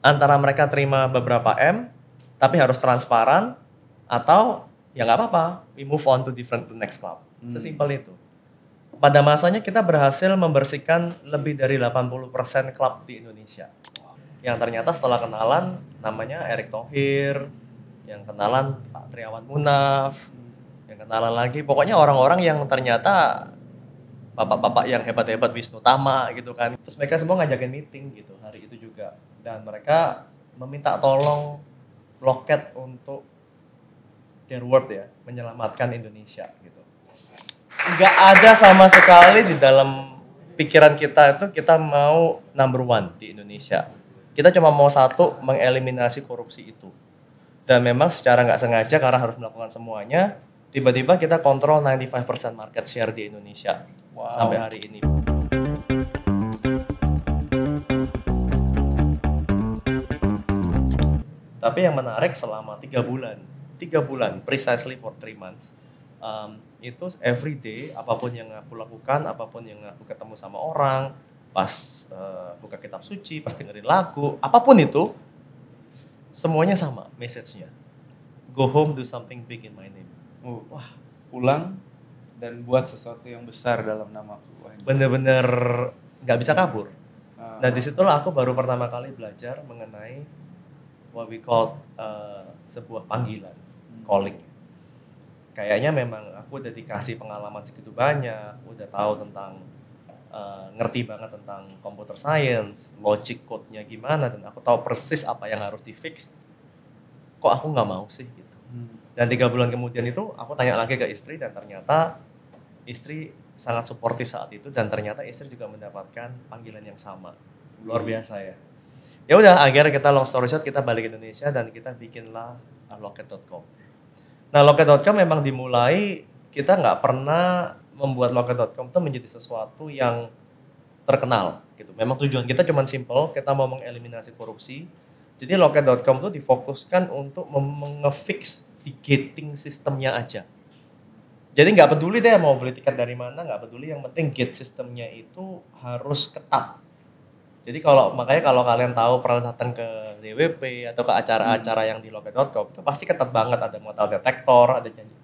Antara mereka terima beberapa M, tapi harus transparan, atau ya nggak apa-apa, we move on to next club. Sesimpel itu. Pada masanya kita berhasil membersihkan lebih dari 80% klub di Indonesia. Yang ternyata setelah kenalan, namanya Erick Thohir, yang kenalan Pak Triawan Munaf, yang kenalan lagi, pokoknya orang-orang yang ternyata bapak-bapak yang hebat-hebat, Wisnu Tama gitu kan. Terus mereka semua ngajakin meeting gitu hari itu juga. Dan mereka meminta tolong Loket untuk their word ya, menyelamatkan Indonesia gitu. Nggak ada sama sekali di dalam pikiran kita itu kita mau number one di Indonesia. Kita cuma mau satu, mengeliminasi korupsi itu. Dan memang secara nggak sengaja karena harus melakukan semuanya, tiba-tiba kita kontrol 95% market share di Indonesia. Wow. Sampai hari ini. Tapi yang menarik selama 3 bulan, precisely for 3 months, itu every day, apapun yang aku lakukan, apapun yang aku ketemu sama orang, pas buka kitab suci, pas dengerin lagu, apapun itu, semuanya sama message-nya. Go home, do something big in my name. Wah, pulang dan buat sesuatu yang besar dalam namaku. Bener-bener gak bisa kabur. Nah disitulah aku baru pertama kali belajar mengenai what we call sebuah panggilan, calling. Kayaknya memang aku udah dikasih pengalaman segitu banyak, udah tahu tentang, ngerti banget tentang computer science, logic code-nya gimana, dan aku tahu persis apa yang harus di-fix. Kok aku nggak mau sih gitu. Dan 3 bulan kemudian itu aku tanya lagi ke istri, dan ternyata istri sangat suportif saat itu, dan ternyata istri juga mendapatkan panggilan yang sama. Luar biasa ya. Ya udah, akhirnya kita long story short, kita balik ke Indonesia dan kita bikinlah Loket.com. Nah, Loket.com memang dimulai, kita nggak pernah membuat Loket.com itu menjadi sesuatu yang terkenal gitu. Memang tujuan kita cuma simple, kita mau mengeliminasi korupsi. Jadi Loket.com itu difokuskan untuk nge-fix di gating sistemnya aja. Jadi nggak peduli deh mau beli tiket dari mana, nggak peduli, yang penting gate sistemnya itu harus ketat. Jadi makanya kalau kalian tahu pernah datang ke DWP atau ke acara-acara yang di Loket.com, itu pasti ketat banget, ada metal detektor, ada janji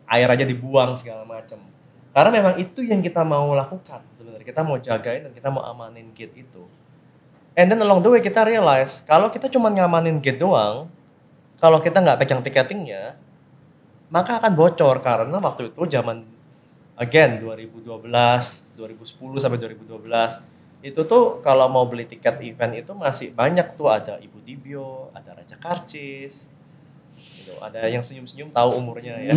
air aja dibuang segala macam. Karena memang itu yang kita mau lakukan sebenarnya, kita mau jagain dan kita mau amanin gate itu. And then along the way kita realize kalau kita cuma ngamanin gate doang, kalau kita nggak pegang tiketingnya, maka akan bocor. Karena waktu itu zaman, again 2012, 2010 sampai 2012, itu tuh kalau mau beli tiket event itu masih banyak tuh, ada Ibu Dibyo, ada Raja Karcis, gitu. Ada yang senyum-senyum tahu umurnya ya.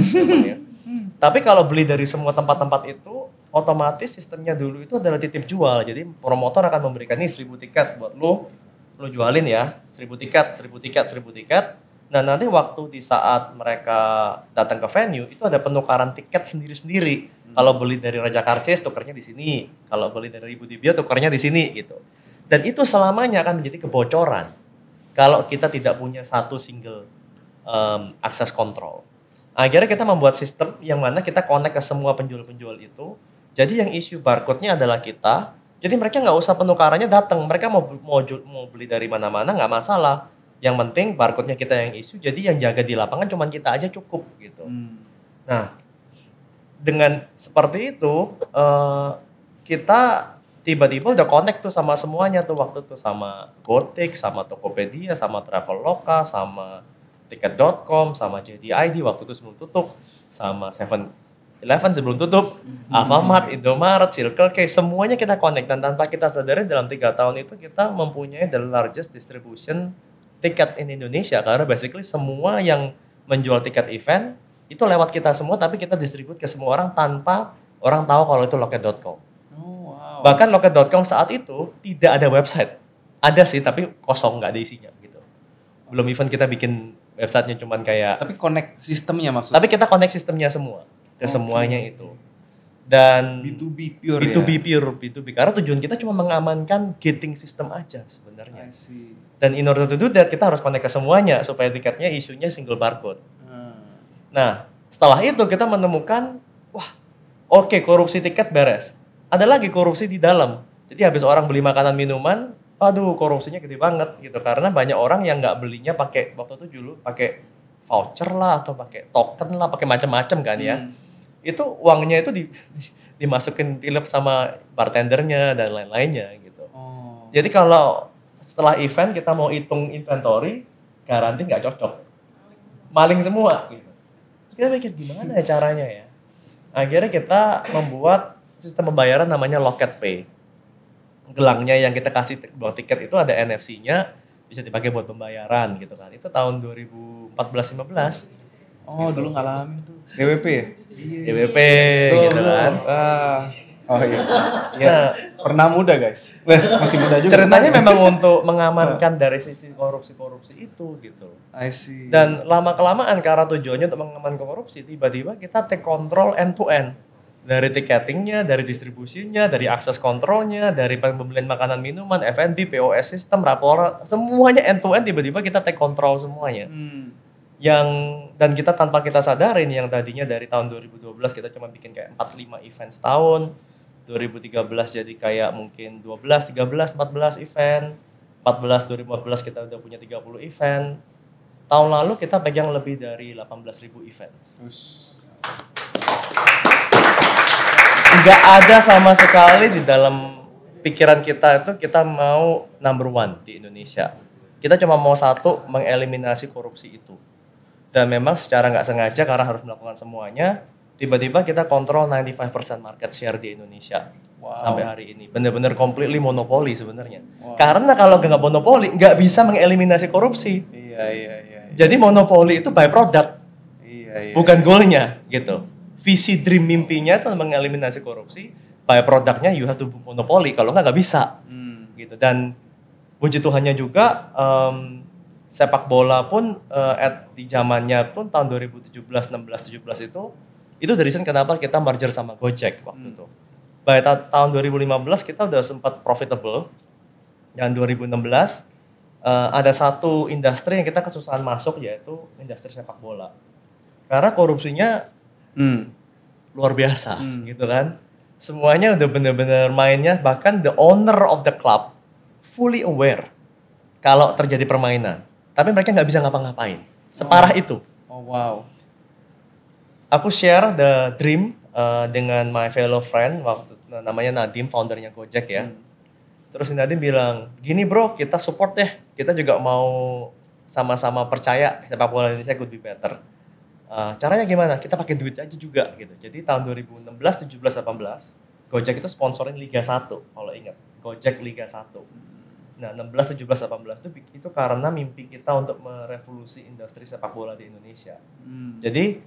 Tapi kalau beli dari semua tempat-tempat itu, otomatis sistemnya dulu itu adalah titip jual. Jadi promotor akan memberikan nih 1.000 tiket buat lu jualin ya, 1.000 tiket. Nah nanti waktu di saat mereka datang ke venue itu ada penukaran tiket sendiri-sendiri. Kalau beli dari Raja Karcis tukernya di sini, kalau beli dari Ibu Dibyo tukernya di sini gitu. Dan itu selamanya akan menjadi kebocoran kalau kita tidak punya satu single access control. Akhirnya kita membuat sistem yang mana kita connect ke semua penjual-penjual itu. Jadi yang issue barcode-nya adalah kita. Jadi mereka nggak usah penukarannya datang, mereka mau beli dari mana-mana nggak masalah. Yang penting barcode-nya kita yang issue, jadi yang jaga di lapangan cuma kita aja cukup gitu. Nah, dengan seperti itu kita tiba-tiba udah connect tuh sama semuanya tuh waktu tuh, sama Gojek, sama Tokopedia, sama Traveloka, sama Tiket.com, sama JDID waktu itu sebelum tutup, sama 7-Eleven sebelum tutup, Alfamart, Indomaret, Circle K, semuanya kita connect. Dan tanpa kita sadari dalam 3 tahun itu kita mempunyai the largest distribution tiket in Indonesia. Karena basically semua yang menjual tiket event itu lewat kita semua, tapi kita distribute ke semua orang tanpa orang tahu kalau itu Loket.com. Oh, wow. Bahkan Loket.com saat itu tidak ada website. Ada sih, tapi kosong, nggak ada isinya gitu. Belum even kita bikin websitenya, cuman kayak... Tapi connect sistemnya maksudnya? Tapi kita connect sistemnya semua, ke semuanya itu. Dan B2B pure B2B ya? pure, B2B. Karena tujuan kita cuma mengamankan gating system aja sebenarnya. I see. Dan in order to do that, kita harus connect ke semuanya supaya tiketnya isunya single barcode. Nah, setelah itu kita menemukan, wah, oke, korupsi tiket beres. Ada lagi korupsi di dalam. Jadi habis orang beli makanan minuman, aduh korupsinya gede banget gitu. Karena banyak orang yang nggak belinya pakai, waktu itu dulu pakai voucher lah atau pakai token lah, pakai macam-macam kan ya. Itu uangnya itu dimasukin tilep sama bartendernya dan lain-lainnya gitu. Jadi kalau setelah event kita mau hitung inventory, garansi nggak cocok. Maling semua gitu. Kita mikir gimana ya caranya ya. Akhirnya kita membuat sistem pembayaran namanya Locket Pay. Gelangnya yang kita kasih gelang tiket itu ada NFC-nya, bisa dipakai buat pembayaran gitu kan. Itu tahun 2014-15. Oh, gitu. Dulu ngalamin tuh. DWP ya? DWP gitu kan. Oh iya. Nah, pernah muda guys. Masih muda juga. Ceritanya memang untuk mengamankan dari sisi korupsi-korupsi itu gitu. I see. Dan lama-kelamaan karena tujuannya untuk mengamankan korupsi, tiba-tiba kita take control end to end. Dari ticketingnya, dari distribusinya, dari akses kontrolnya, dari pembelian makanan minuman, F&B, POS system, rapor, semuanya end to end tiba-tiba kita take control semuanya. Dan kita tanpa kita sadarin yang tadinya dari tahun 2012 kita cuma bikin kayak 4-5 event setahun, 2013 jadi kayak mungkin 12, 13, 14 event, 2014 kita udah punya 30 event. Tahun lalu kita pegang lebih dari 18.000 events. Nggak ada sama sekali di dalam pikiran kita itu kita mau number one di Indonesia. Kita cuma mau satu, mengeliminasi korupsi itu. Dan memang secara nggak sengaja karena harus melakukan semuanya, tiba-tiba kita kontrol 95% market share di Indonesia. Sampai hari ini. Benar-benar completely monopoli sebenarnya. Karena kalau nggak monopoli, nggak bisa mengeliminasi korupsi. Iya. Jadi monopoli itu by product. Bukan goalnya gitu. Visi dream mimpinya itu mengeliminasi korupsi, by produknya you have to monopoli, kalau nggak bisa. Gitu. Dan puji Tuhannya juga sepak bola pun di zamannya pun tahun 2017, 16, 17 itu the reason kenapa kita merger sama Gojek waktu itu. By tahun 2015 kita udah sempat profitable. Dan 2016 ada satu industri yang kita kesusahan masuk, yaitu industri sepak bola. Karena korupsinya luar biasa gitu kan. Semuanya udah bener-bener mainnya, bahkan the owner of the club fully aware kalau terjadi permainan. Tapi mereka nggak bisa ngapa-ngapain. Separah itu. Oh wow. Aku share the dream dengan my fellow friend, waktu namanya Nadim, foundernya Gojek ya. Terus Nadim bilang, gini bro, kita support deh. Kita juga mau sama-sama percaya sepak bola Indonesia could be better. Caranya gimana? Kita pakai duit aja juga gitu. Jadi tahun 2016, 17, 18, Gojek itu sponsorin Liga 1 kalau ingat. Gojek Liga 1. Nah 16, 17, 18 itu karena mimpi kita untuk merevolusi industri sepak bola di Indonesia. Jadi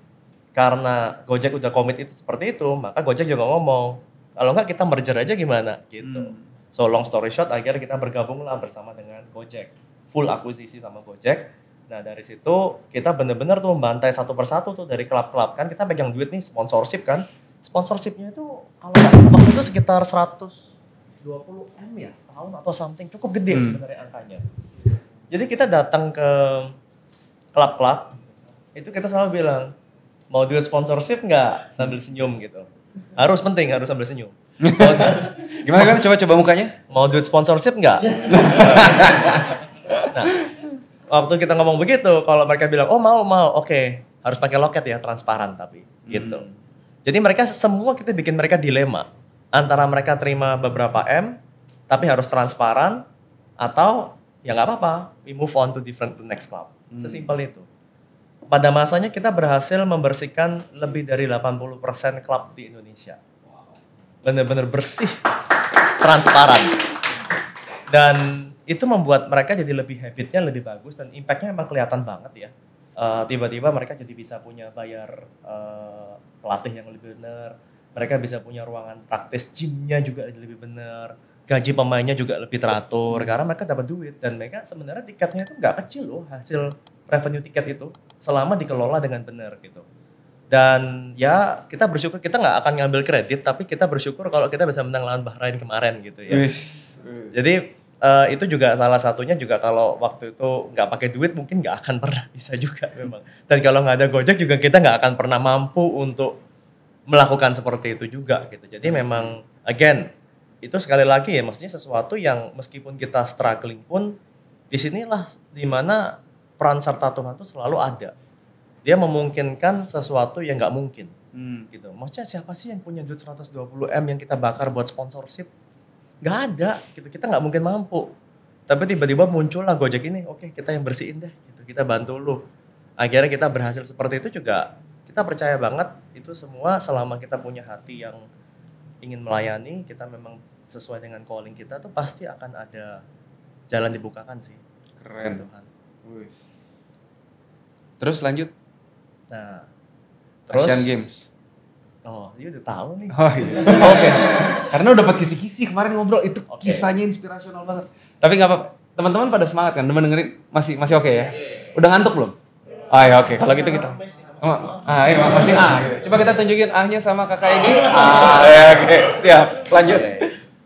karena Gojek udah komit itu seperti itu, maka Gojek juga ngomong, kalau enggak kita merger aja gimana gitu. So long story short, akhirnya kita bergabunglah bersama dengan Gojek. Full akuisisi sama Gojek. Nah dari situ kita bener-bener tuh membantai satu persatu tuh dari klub-klub. Kan kita pegang duit nih, sponsorship kan. Sponsorshipnya itu kalau waktu itu sekitar 120M ya setahun atau something. Cukup gede sebenarnya angkanya. Jadi kita datang ke klub-klub, itu kita selalu bilang, mau duit sponsorship nggak? Sambil senyum gitu. Harus penting, harus sambil senyum. Gimana kan? Coba mukanya. Mau duit sponsorship nggak? Nah, waktu kita ngomong begitu, kalau mereka bilang, oh mau, oke. Harus pakai loket ya, transparan tapi. Gitu. Jadi mereka semua kita bikin mereka dilema. Antara mereka terima beberapa M, tapi harus transparan, atau ya nggak apa-apa, we move on to next club. Sesimpel itu. Pada masanya kita berhasil membersihkan lebih dari 80% klub di Indonesia. Benar-benar bersih, transparan. Dan itu membuat mereka jadi lebih habitnya lebih bagus dan impactnya memang kelihatan banget ya. Tiba-tiba mereka jadi bisa punya bayar pelatih yang lebih benar. Mereka bisa punya ruangan praktis, gymnya juga lebih benar. Gaji pemainnya juga lebih teratur karena mereka dapat duit. Dan mereka sebenarnya tiketnya itu nggak kecil loh, hasil revenue tiket itu selama dikelola dengan benar gitu. Dan ya kita bersyukur, kita nggak akan ngambil kredit, tapi kita bersyukur kalau kita bisa menang lawan Bahrain kemarin gitu ya. Jadi itu juga salah satunya juga kalau waktu itu nggak pakai duit mungkin nggak akan pernah bisa juga memang. Dan kalau nggak ada Gojek juga kita nggak akan pernah mampu untuk melakukan seperti itu juga gitu. Jadi memang again itu sekali lagi ya, maksudnya sesuatu yang meskipun kita struggling pun, disinilah dimana peran serta Tuhan itu selalu ada. Dia memungkinkan sesuatu yang nggak mungkin. Gitu. Maksudnya siapa sih yang punya duit 120M yang kita bakar buat sponsorship? Nggak ada, gitu. Kita nggak mungkin mampu. Tapi tiba-tiba muncullah Gojek ini, oke kita yang bersihin deh, gitu. Kita bantu lu. Akhirnya kita berhasil seperti itu juga, kita percaya banget itu semua selama kita punya hati yang ingin melayani, kita memang sesuai dengan calling kita tuh pasti akan ada jalan dibukakan sih. Keren. Tuhan. Wis. Terus lanjut. Nah, terus Asian Games. Oh, dia udah tahu nih. Oh iya. Oke. Karena udah dapat kisi-kisi kemarin ngobrol itu kisahnya inspirasional banget. Tapi nggak apa-apa. Teman-teman pada semangat kan? Demen dengerin? Masih oke ya? Udah ngantuk belum? Oh ya oke. Kalau gitu kita. Iya, masih gitu. Coba kita tunjukin A-nya sama kakak ini. Ya oke. Siap. Lanjut.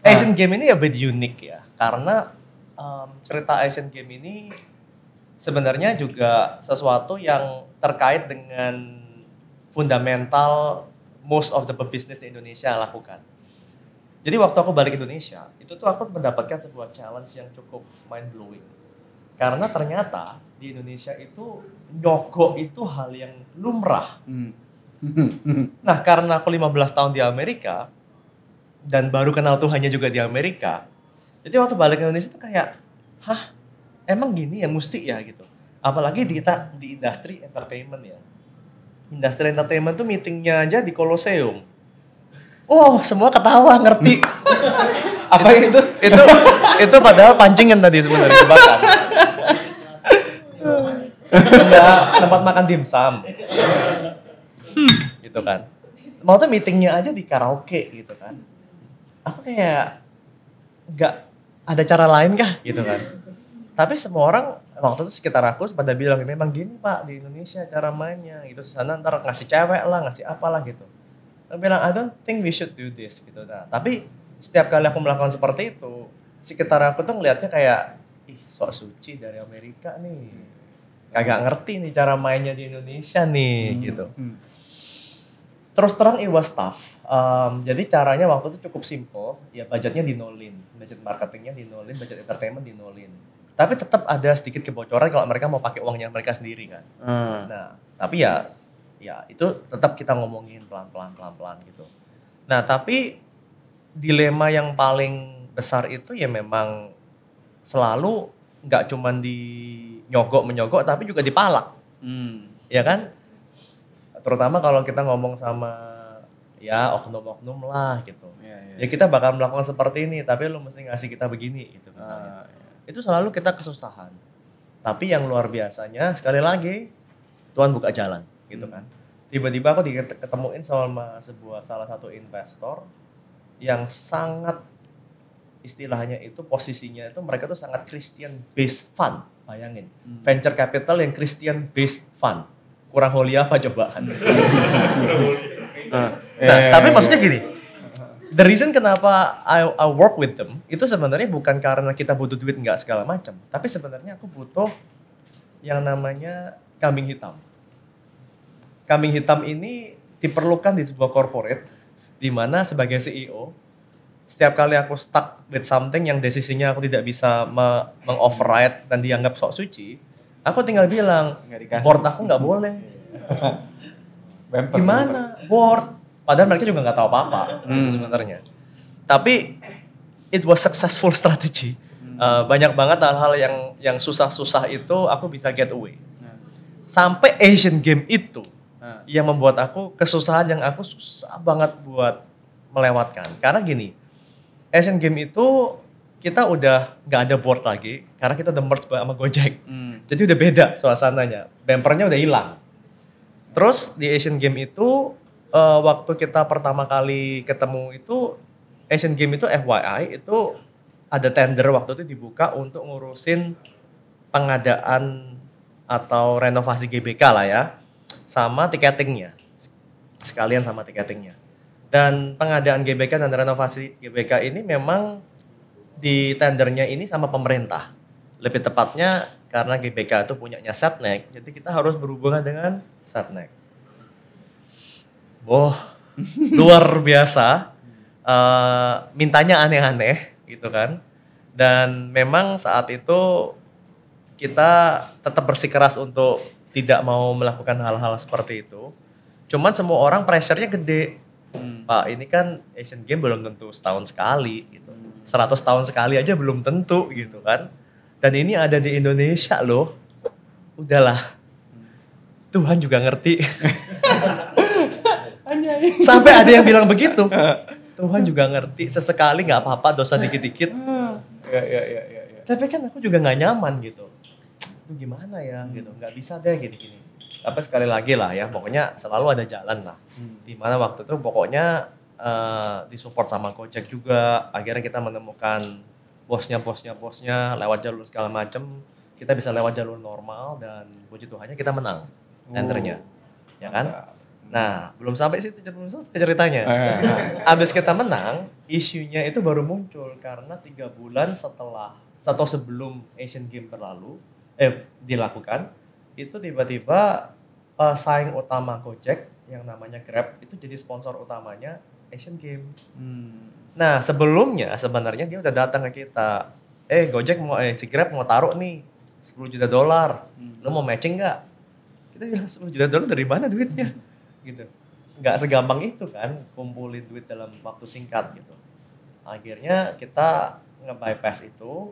Asian Game ini a bit unik ya. Karena cerita Asian Game ini sebenarnya juga sesuatu yang terkait dengan fundamental most of the business di Indonesia lakukan. Jadi waktu aku balik Indonesia, itu tuh aku mendapatkan sebuah challenge yang cukup mind blowing. Karena ternyata di Indonesia itu nyogok itu hal yang lumrah. Nah karena aku 15 tahun di Amerika, dan baru kenal Tuhannya juga di Amerika, jadi waktu balik ke Indonesia tuh kayak, hah emang gini ya mesti ya gitu. Apalagi di industri entertainment ya. Industri entertainment tuh meetingnya aja di Colosseum. Oh, semua ketawa ngerti. Apa itu? Itu padahal pancingan tadi sebenarnya jebakan. Enggak, tempat makan dimsum. Gitu kan. Mau tuh meetingnya aja di karaoke gitu kan. Aku kayak enggak ada cara lain kah gitu kan. Tapi semua orang waktu itu sekitar aku pada bilang memang gini Pak di Indonesia cara mainnya gitu. Sana ntar ngasih cewek lah, ngasih apalah gitu. Aku bilang I don't think we should do this gitu. Nah, tapi setiap kali aku melakukan seperti itu, sekitar aku tuh ngelihatnya kayak ih sok suci dari Amerika nih. Kagak ngerti nih cara mainnya di Indonesia nih gitu. Terus terang it was tough. Jadi caranya waktu itu cukup simple, ya budgetnya dinolin, budget marketingnya dinolin, budget entertainment dinolin. Tapi tetap ada sedikit kebocoran kalau mereka mau pakai uangnya mereka sendiri kan. Nah, tapi ya itu tetap kita ngomongin pelan-pelan gitu. Nah, tapi dilema yang paling besar itu ya memang selalu nggak cuman di menyogok tapi juga dipalak. Ya kan? Terutama kalau kita ngomong sama ya oknum-oknum lah gitu. Ya kita bakal melakukan seperti ini tapi lu mesti ngasih kita begini gitu misalnya. Itu selalu kita kesusahan. Tapi yang luar biasanya sekali lagi Tuhan buka jalan gitu kan. Tiba-tiba aku diketemuin sama salah satu investor yang sangat istilahnya itu posisinya itu mereka tuh sangat Christian based fund. Bayangin. Venture capital yang Christian based fund. Kurang holy apa coba? Tapi maksudnya gini. The reason kenapa I work with them itu sebenarnya bukan karena kita butuh duit nggak segala macam, tapi sebenarnya aku butuh yang namanya kambing hitam. Kambing hitam ini diperlukan di sebuah corporate di mana sebagai CEO setiap kali aku stuck with something yang desisinya aku tidak bisa meng-override dan dianggap sok suci, aku tinggal bilang board aku nggak boleh. Gimana board? Padahal mereka juga nggak tahu apa-apa sebenarnya. Tapi it was successful strategy. Banyak banget hal-hal yang susah-susah itu aku bisa get away. Sampai Asian Game itu yang membuat aku kesusahan yang aku susah banget buat melewatkan. Karena gini, Asian Game itu kita udah nggak ada board lagi karena kita udah merge sama Gojek. Jadi udah beda suasananya. Bumpernya udah hilang. Terus di Asian Game itu waktu kita pertama kali ketemu itu Asian Game itu FYI itu ada tender waktu itu dibuka untuk ngurusin pengadaan atau renovasi GBK lah ya sama tiketingnya sekalian sama tiketingnya dan pengadaan GBK dan renovasi GBK ini memang di tendernya ini sama pemerintah lebih tepatnya karena GBK itu punyanya Setnek jadi kita harus berhubungan dengan Setnek. Luar biasa. mintanya aneh-aneh gitu kan. Dan memang saat itu kita tetap bersikeras untuk tidak mau melakukan hal-hal seperti itu. Cuman semua orang pressure-nya gede. Pak, ini kan Asian Games belum tentu setahun sekali gitu. 100 tahun sekali aja belum tentu gitu kan. Dan ini ada di Indonesia loh. Udahlah. Tuhan juga ngerti. Sampai ada yang bilang begitu. Tuhan juga ngerti, sesekali nggak apa-apa dosa dikit-dikit. Ya. Tapi kan aku juga nggak nyaman gitu. Itu gimana ya gitu, nggak bisa deh gini-gini. Tapi sekali lagi lah ya, pokoknya selalu ada jalan lah. Dimana waktu itu pokoknya disupport sama Gojek juga. Akhirnya kita menemukan bosnya lewat jalur segala macem. Kita bisa lewat jalur normal dan puji Tuhannya kita menang tendernya, ya kan? Nah, belum sampai situ ceritanya. Abis kita menang, isunya itu baru muncul karena 3 bulan setelah atau sebelum Asian Games dilakukan, itu tiba-tiba pesaing utama Gojek yang namanya Grab itu jadi sponsor utamanya Asian Games. Nah, sebelumnya sebenarnya dia udah datang ke kita. Gojek si Grab mau taruh nih $10 juta. Lo mau matching nggak? Kita bilang $10 juta dari mana duitnya? Gitu. Nggak segampang itu kan kumpulin duit dalam waktu singkat gitu. Akhirnya kita nge-bypass itu,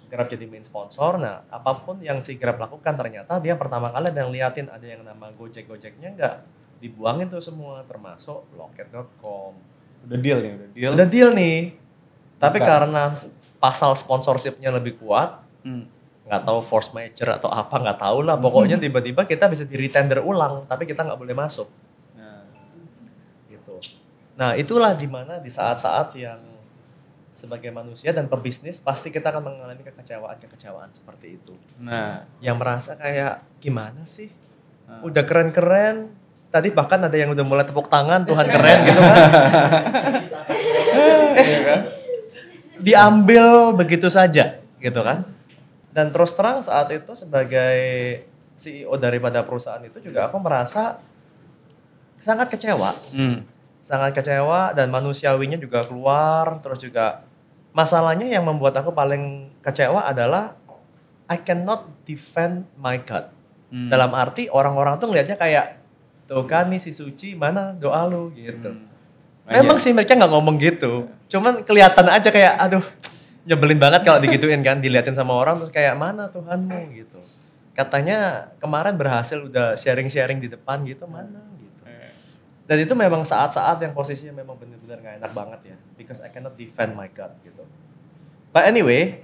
Grab jadi main sponsor. Nah, apapun yang si Grab lakukan ternyata dia pertama kali ada yang liatin ada yang nama Gojeknya nggak dibuangin tuh semua, termasuk Loket.com. Udah deal nih, Udah deal nih. Tapi karena pasal sponsorshipnya lebih kuat, nggak tahu force major atau apa, nggak tahu lah. Pokoknya tiba-tiba kita bisa di retender ulang, tapi kita nggak boleh masuk. Gitu. Nah, itulah dimana di saat-saat yang sebagai manusia dan pebisnis pasti kita akan mengalami kekecewaan seperti itu. Nah, yang merasa kayak gimana sih? Udah keren-keren. Tadi bahkan ada yang udah mulai tepuk tangan, Tuhan keren gitu kan. Diambil begitu saja gitu kan. Dan terus terang saat itu sebagai CEO daripada perusahaan itu juga aku merasa sangat kecewa. Sangat kecewa dan manusiawinya juga keluar. Terus juga masalahnya yang membuat aku paling kecewa adalah I cannot defend my God. Dalam arti orang-orang tuh ngelihatnya kayak tuh kan nih si suci, mana doa lu gitu. Memang sih mereka nggak ngomong gitu. Cuman kelihatan aja kayak aduh nyebelin banget kalau digituin kan, diliatin sama orang terus kayak mana Tuhanmu gitu. Katanya kemarin berhasil udah sharing-sharing di depan gitu, mana gitu. Dan itu memang saat-saat yang posisinya memang benar-benar gak enak banget ya. Because I cannot defend my God gitu. But anyway,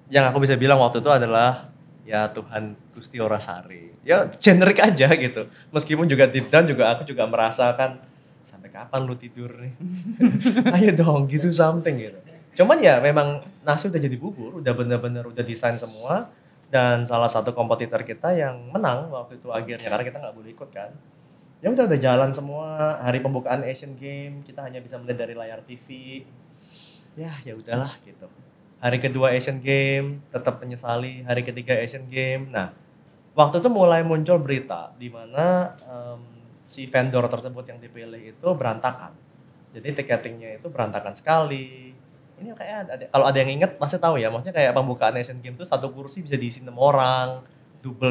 yang aku bisa bilang waktu itu adalah ya Tuhan Gusti Ora Sari. Ya generik aja gitu. Meskipun juga deep down juga aku juga merasakan sampai kapan lu tidur nih. Ayo dong gitu something gitu. Cuman ya memang nasi udah jadi bubur, udah benar-benar udah desain semua. Dan salah satu kompetitor kita yang menang waktu itu akhirnya karena kita nggak boleh ikut kan. Ya udah jalan semua. Hari pembukaan Asian Games kita hanya bisa melihat dari layar TV. Ya udahlah gitu. Hari kedua Asian Games tetap menyesali. Hari ketiga Asian Games. Nah waktu itu mulai muncul berita di mana si vendor tersebut yang dipilih itu berantakan. Jadi tiketingnya itu berantakan sekali. Ini kayak kalau ada yang inget pasti tahu ya, maksudnya kayak pembukaan Asian Games itu satu kursi bisa diisi 6 orang,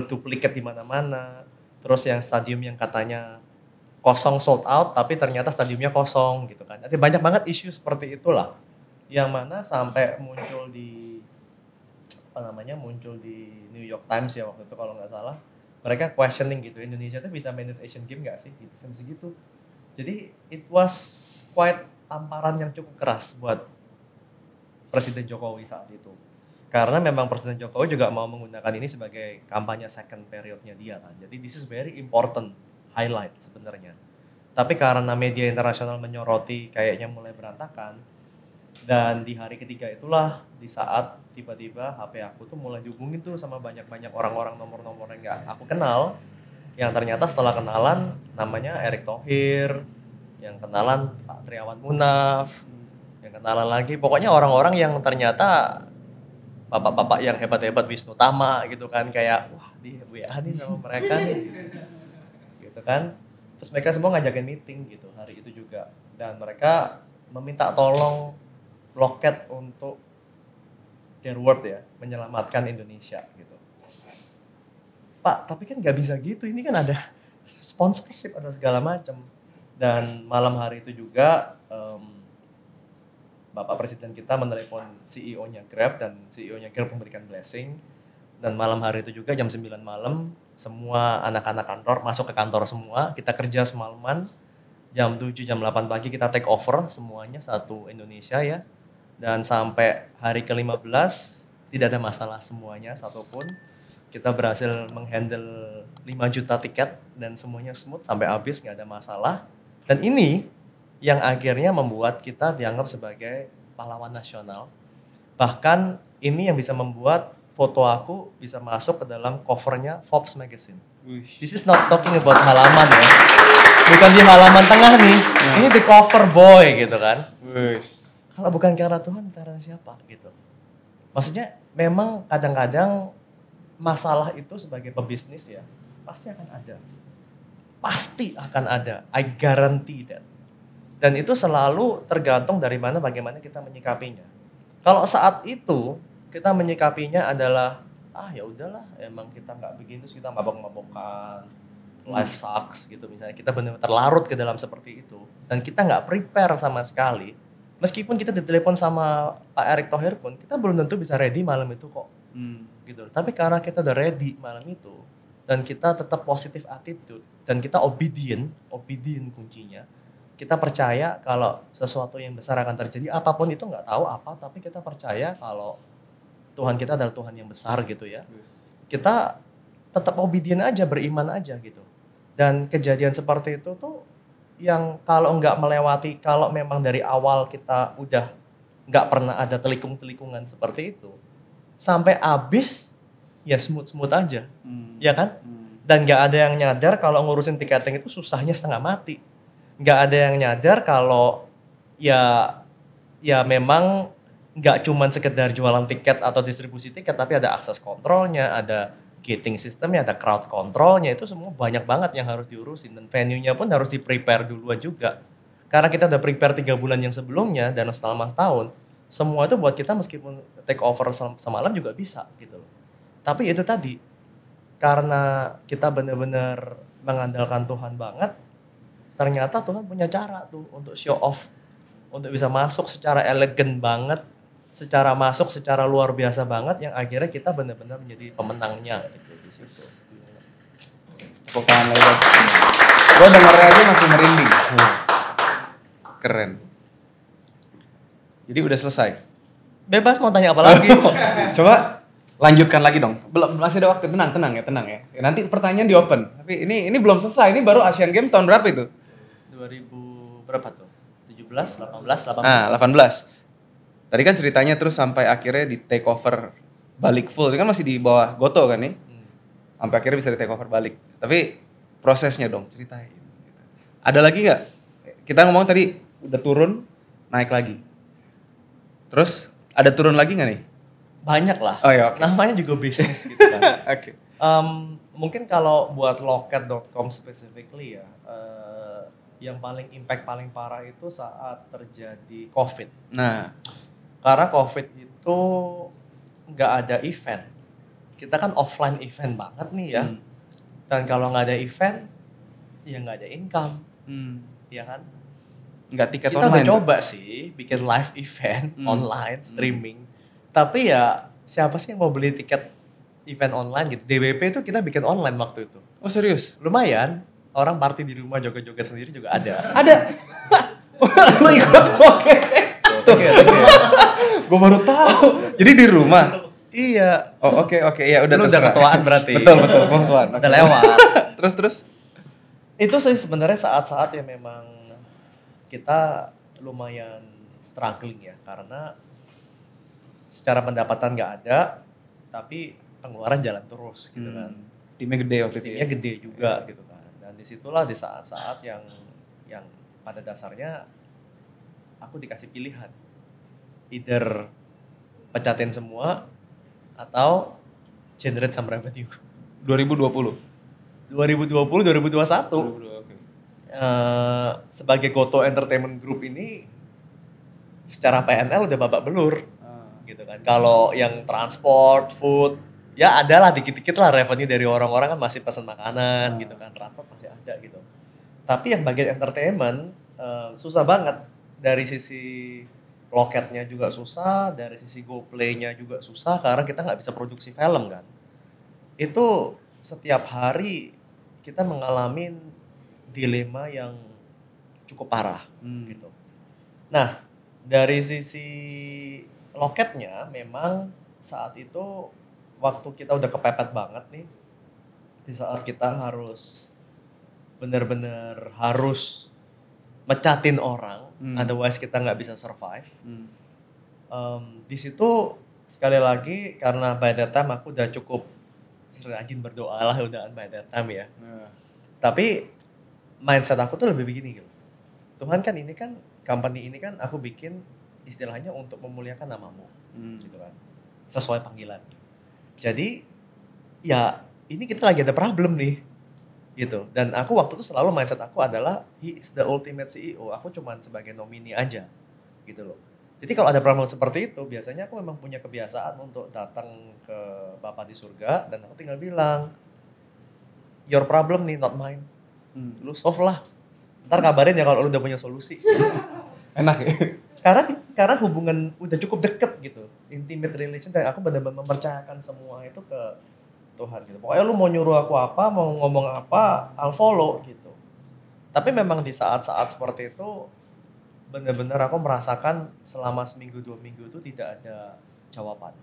duplikat di mana-mana. Terus yang stadium yang katanya kosong sold out, tapi ternyata stadiumnya kosong gitu kan. Jadi banyak banget isu seperti itulah, yang mana sampai muncul di New York Times ya waktu itu kalau nggak salah. Mereka questioning gitu, Indonesia tuh bisa manage Asian Games nggak sih? Gitu, sampai segitu. Jadi it was quite tamparan yang cukup keras buat Presiden Jokowi saat itu. Karena memang Presiden Jokowi juga mau menggunakan ini sebagai kampanye second periodnya dia kan. Jadi this is very important highlight sebenarnya. Tapi karena media internasional menyoroti kayaknya mulai berantakan. Dan di hari ketiga itulah di saat tiba-tiba HP aku tuh mulai dihubungin tuh sama banyak-banyak orang-orang nomor-nomor yang gak aku kenal. Yang ternyata setelah kenalan namanya Erick Thohir, yang kenalan Pak Triawan Munaf, yang kenalan lagi pokoknya orang-orang yang ternyata bapak-bapak yang hebat-hebat Wisnu Tama gitu kan, kayak wah di WA nih sama mereka nih gitu kan. Terus mereka semua ngajakin meeting gitu hari itu juga, dan mereka meminta tolong Loket untuk their word ya, menyelamatkan Indonesia gitu. Pak, tapi kan nggak bisa gitu, ini kan ada sponsorship, ada segala macam. Dan malam hari itu juga Bapak Presiden kita menelepon CEO-nya Grab, dan CEO-nya Grab memberikan blessing. Dan malam hari itu juga jam 9 malam, semua anak-anak kantor masuk ke kantor semua, kita kerja semalaman. Jam 7, jam 8 pagi kita take over semuanya, satu Indonesia ya. Dan sampai hari ke-15 tidak ada masalah semuanya satupun. Kita berhasil menghandle 5 juta tiket dan semuanya smooth sampai habis, nggak ada masalah. Dan ini yang akhirnya membuat kita dianggap sebagai pahlawan nasional. Bahkan ini yang bisa membuat foto aku bisa masuk ke dalam covernya Forbes magazine. This is not talking about halaman ya. Bukan di halaman tengah nih. Ini di cover boy gitu kan. Kalau bukan karena Tuhan, karena siapa gitu. Maksudnya memang kadang-kadang masalah itu sebagai pebisnis ya, pasti akan ada. Pasti akan ada. I guarantee that. Dan itu selalu tergantung dari mana bagaimana kita menyikapinya. Kalau saat itu kita menyikapinya adalah ya udahlah, emang kita nggak begini, terus kita mabok-mabokan, life sucks gitu misalnya, kita benar-benar terlarut ke dalam seperti itu dan kita nggak prepare sama sekali. Meskipun kita ditelepon sama Pak Erick Thohir pun, kita belum tentu bisa ready malam itu kok. Gitu. Tapi karena kita udah ready malam itu dan kita tetap positive attitude dan kita obedient kuncinya. Kita percaya kalau sesuatu yang besar akan terjadi, apapun itu nggak tahu apa, tapi kita percaya kalau Tuhan kita adalah Tuhan yang besar gitu ya. Kita tetap obedient aja, beriman aja gitu. Dan kejadian seperti itu tuh yang kalau nggak melewati, kalau memang dari awal kita udah nggak pernah ada telikung-telikungan seperti itu, sampai habis ya smooth-smooth aja, ya kan? Dan nggak ada yang nyadar kalau ngurusin tiketing itu susahnya setengah mati. Nggak ada yang nyadar kalau ya memang nggak cuman sekedar jualan tiket atau distribusi tiket, tapi ada akses kontrolnya, ada gating systemnya, ada crowd controlnya, itu semua banyak banget yang harus diurusin. Dan venue-nya pun harus di-prepare duluan juga. Karena kita udah prepare 3 bulan yang sebelumnya dan selama setahun, semua itu buat kita meskipun take over semalam juga bisa gitu loh. Tapi itu tadi, karena kita benar-benar mengandalkan Tuhan banget, ternyata Tuhan punya cara tuh untuk show off, untuk bisa masuk secara elegan banget, secara luar biasa banget, yang akhirnya kita benar-benar menjadi pemenangnya gitu di situ. Tepuk tangan lagi. Gue dengarnya aja masih merinding. Keren. Jadi udah selesai. Bebas mau tanya apa lagi? Coba lanjutkan lagi dong. Belum, masih ada waktu. Tenang ya. Nanti pertanyaan di open. Tapi ini belum selesai. Ini baru Asian Games tahun berapa itu? 2000 berapa tuh? 17, 18. 18. Tadi kan ceritanya terus sampai akhirnya di take over balik full. Ini kan masih di bawah Goto kan nih. Sampai akhirnya bisa di take over balik. Tapi prosesnya dong, ceritain. Ada lagi nggak? Kita ngomong tadi udah turun, naik lagi. Terus ada turun lagi nggak nih? Banyak lah. Oh ya, okay. Namanya juga bisnis gitu kan. Oke. Mungkin kalau buat loket.com specifically ya, yang paling impact paling parah itu saat terjadi COVID. Nah, karena COVID itu nggak ada event. Kita kan offline event banget nih ya. Dan kalau nggak ada event, ya nggak ada income. Ya kan? Nggak tiket kita online. Kita udah coba sih bikin live event online, streaming. Tapi ya siapa sih yang mau beli tiket event online gitu. DWP itu kita bikin online waktu itu. Oh serius? Lumayan. Orang party di rumah joget-joget sendiri juga ada. Ada? Lu ikut? Oke. Gue baru tahu. Jadi di rumah? Iya. Oh oke. Ya udah. Lu udah ketuaan berarti. Betul. Gue ketuaan. Udah lewat. Terus? Itu sih sebenarnya saat-saat yang memang kita lumayan struggling ya. Karena secara pendapatan nggak ada, tapi pengeluaran jalan terus gitu kan. Timnya gede waktu itu. Timnya gede juga gitu kan. Dan disitulah di saat-saat yang pada dasarnya aku dikasih pilihan. Either pecatin semua atau generate some revenue. 2020? 2021. Sebagai Goto Entertainment Group ini secara PNL udah babak belur. Gitu kan. Kalau yang transport, food, ya ada lah dikit-dikit lah revenue dari orang-orang kan masih pesan makanan gitu kan, transport masih ada gitu. Tapi yang bagian entertainment susah banget. Dari sisi loketnya juga susah, dari sisi GoPlay-nya juga susah karena kita nggak bisa produksi film kan. Itu setiap hari kita mengalami dilema yang cukup parah gitu. Nah, dari sisi loketnya memang saat itu waktu kita udah kepepet banget nih, di saat kita harus benar-benar harus mecatin orang, otherwise kita nggak bisa survive. Di situ sekali lagi karena by that time aku udah cukup rajin berdoa lah udah by that time ya. Tapi mindset aku tuh lebih begini gitu. Tuhan kan ini kan company ini kan aku bikin istilahnya untuk memuliakan namamu, gitu kan, sesuai panggilan. Jadi ya ini kita lagi ada problem nih, gitu. Dan aku waktu itu selalu mindset aku adalah he is the ultimate CEO, aku cuman sebagai nomini aja, gitu loh. Jadi kalau ada problem seperti itu, biasanya aku memang punya kebiasaan untuk datang ke Bapa di surga dan aku tinggal bilang, your problem nih, not mine. Lu solve lah. Ntar kabarin ya kalau lu udah punya solusi. Enak ya? Karena hubungan udah cukup deket gitu, intimate relation, dan aku benar-benar mempercayakan semua itu ke Tuhan gitu. Pokoknya lu mau nyuruh aku apa, mau ngomong apa, I'll follow gitu. Tapi memang di saat-saat seperti itu benar-benar aku merasakan selama seminggu 2 minggu itu tidak ada jawaban.